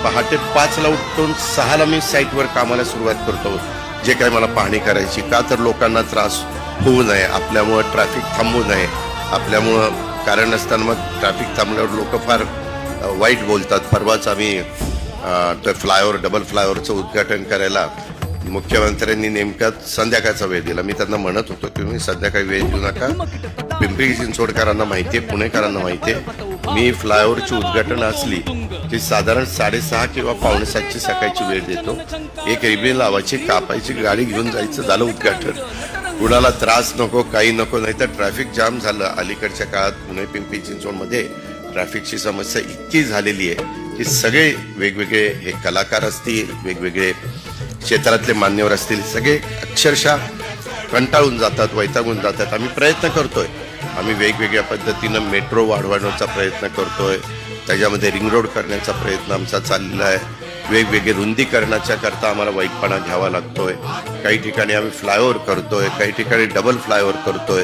पहाटे 5ला उठून 6ला मी साईटवर कामाला सुरुवात करतो, जे काही मला पाहणी करायची. का तर लोकांना त्रास होऊ नये, आपल्यामुळं ट्रॅफिक थांबू नये. आपल्यामुळं कारण नसताना मग ट्रॅफिक थांबल्यावर लोक फार वाईट बोलतात. परवाच आम्ही त्या फ्लायओव्हर, डबल फ्लायओव्हरचं उद्घाटन करायला मुख्यमंत्र्यांनी नेमका संध्याकाळचा वेळ दिला. मी त्यांना म्हणत होतो की तुम्ही संध्याकाळी वेळ देऊ नका. पिंपरी चिंचवडकरांना माहिती आहे, पुणेकरांना माहिती आहे, मी फ्लायओव्हरची उद्घाटन असली की साधारण 6:30 किंवा 6:45ची सकाळची वेळ देतो. एक रिबीन लावायची, कापायची, गाडी घेऊन जायचं, झालं उद्घाटन. कुणाला त्रास नको, काही नको. नाही तर ट्रॅफिक जाम झालं. अलीकडच्या काळात पुणे पिंपरी चिंचवडमध्ये ट्रॅफिकची समस्या इतकी झालेली आहे की सगळे वेगवेगळे हे कलाकार असतील, वेगवेगळे क्षेत्रातले मान्यवर असतील, सगळे अक्षरशः कंटाळून जातात, वैतागून जातात. आम्ही प्रयत्न करतोय, आम्ही वेगवेगळ्या पद्धतीनं मेट्रो वाढवण्याचा प्रयत्न करतोय, त्याच्यामध्ये रिंग रोड करण्याचा प्रयत्न आमचा चाललेला आहे. वेगवेगळे रुंदीकरणाच्या करता आम्हाला वाईटपणा घ्यावा लागतोय. काही ठिकाणी आम्ही फ्लायओव्हर करतोय, काही ठिकाणी डबल फ्लायओव्हर करतोय.